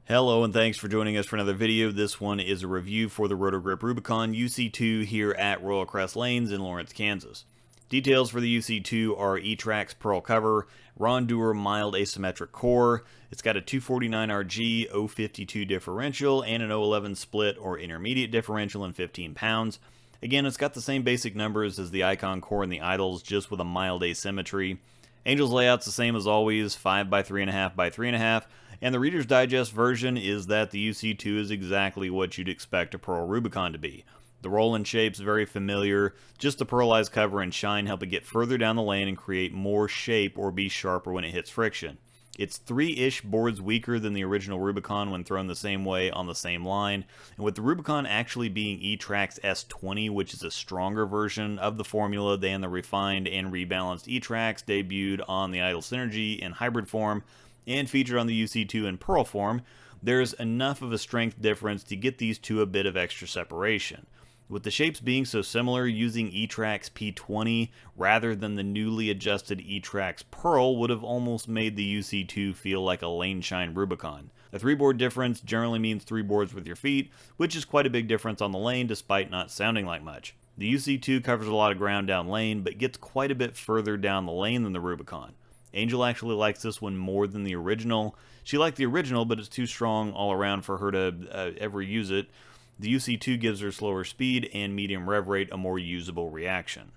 Hello and thanks for joining us for another video. This one is a review for the Roto Grip Rubicon UC2 here at Royal Crest Lanes in Lawrence, Kansas. Details for the UC2 are E-Trax Pearl cover, Rondur mild asymmetric core, it's got a 249RG 052 differential and an 011 split or intermediate differential in 15 pounds. Again, it's got the same basic numbers as the Icon core and the Idols, just with a mild asymmetry. Angel's layout's the same as always, 5x3.5 by 3.5. And the Reader's Digest version is that the UC2 is exactly what you'd expect a Pearl Rubicon to be. The roll and shape's very familiar, just the pearlized cover and shine help it get further down the lane and create more shape or be sharper when it hits friction. It's 3-ish boards weaker than the original Rubicon when thrown the same way on the same line, and with the Rubicon actually being E-Trax S20, which is a stronger version of the formula than the refined and rebalanced E-Trax debuted on the Idol Synergy in hybrid form, and featured on the UC2 in Pearl form, there's enough of a strength difference to get these two a bit of extra separation. With the shapes being so similar, using E-Trax P20 rather than the newly adjusted E-Trax Pearl would have almost made the UC2 feel like a lane shine Rubicon. A 3-board difference generally means 3 boards with your feet, which is quite a big difference on the lane despite not sounding like much. The UC2 covers a lot of ground down lane, but gets quite a bit further down the lane than the Rubicon. Angel actually likes this one more than the original. She liked the original, but it's too strong all around for her to ever use it. The UC2 gives her slower speed and medium rev rate a more usable reaction.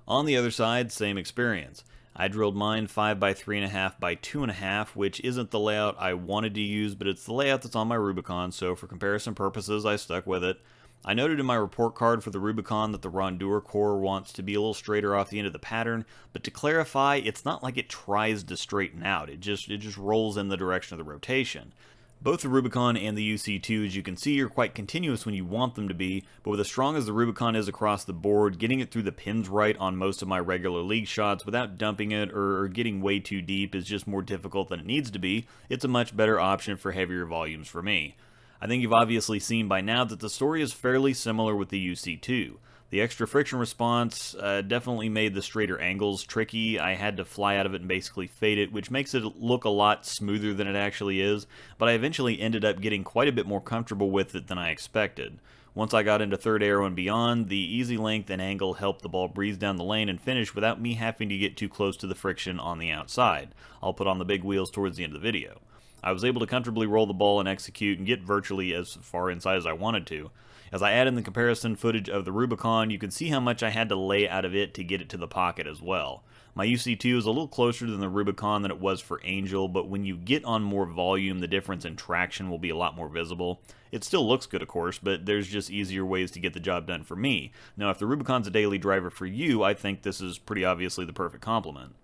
On the other side, same experience. I drilled mine 5x3.5 by 2.5, which isn't the layout I wanted to use, but it's the layout that's on my Rubicon, so for comparison purposes, I stuck with it. I noted in my report card for the Rubicon that the Rondur core wants to be a little straighter off the end of the pattern, but to clarify, it's not like it tries to straighten out, it just rolls in the direction of the rotation. Both the Rubicon and the UC2, as you can see, are quite continuous when you want them to be, but with as strong as the Rubicon is across the board, getting it through the pins right on most of my regular league shots without dumping it or getting way too deep is just more difficult than it needs to be. It's a much better option for heavier volumes for me. I think you've obviously seen by now that the story is fairly similar with the UC2. The extra friction response definitely made the straighter angles tricky. I had to fly out of it and basically fade it, which makes it look a lot smoother than it actually is, but I eventually ended up getting quite a bit more comfortable with it than I expected. Once I got into third arrow and beyond, the easy length and angle helped the ball breeze down the lane and finish without me having to get too close to the friction on the outside. I'll put on the big wheels towards the end of the video. I was able to comfortably roll the ball and execute and get virtually as far inside as I wanted to. As I add in the comparison footage of the Rubicon, you can see how much I had to lay out of it to get it to the pocket as well. My UC2 is a little closer than the Rubicon than it was for Angel, but when you get on more volume, the difference in traction will be a lot more visible. It still looks good, of course, but there's just easier ways to get the job done for me. Now, if the Rubicon's a daily driver for you, I think this is pretty obviously the perfect complement.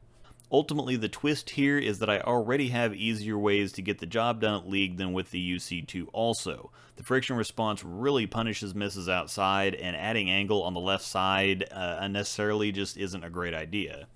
Ultimately, the twist here is that I already have easier ways to get the job done at League than with the UC2 also. The friction response really punishes misses outside, and adding angle on the left side unnecessarily just isn't a great idea.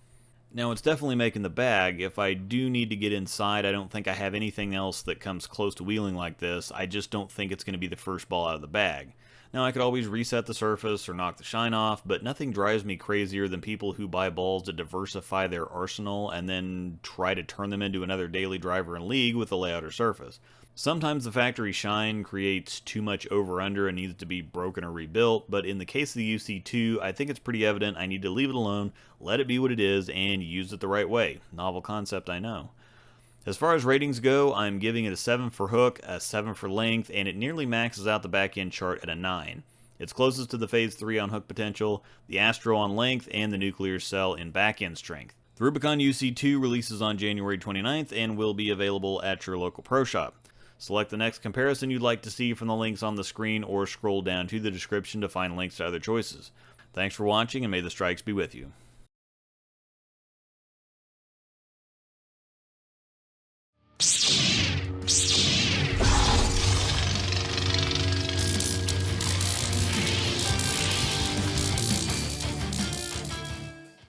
Now, it's definitely making the bag. If I do need to get inside, I don't think I have anything else that comes close to wheeling like this. I just don't think it's going to be the first ball out of the bag. Now, I could always reset the surface or knock the shine off, but nothing drives me crazier than people who buy balls to diversify their arsenal and then try to turn them into another daily driver in League with a layout or surface. Sometimes the factory shine creates too much over-under and needs to be broken or rebuilt, but in the case of the UC2, I think it's pretty evident I need to leave it alone, let it be what it is, and use it the right way. Novel concept, I know. As far as ratings go, I'm giving it a 7 for hook, a 7 for length, and it nearly maxes out the back-end chart at a 9. It's closest to the Phase 3 on hook potential, the Astro on length, and the Nuclear Cell in back-end strength. The Rubicon UC2 releases on January 29th and will be available at your local pro shop. Select the next comparison you'd like to see from the links on the screen or scroll down to the description to find links to other choices. Thanks for watching, and may the strikes be with you.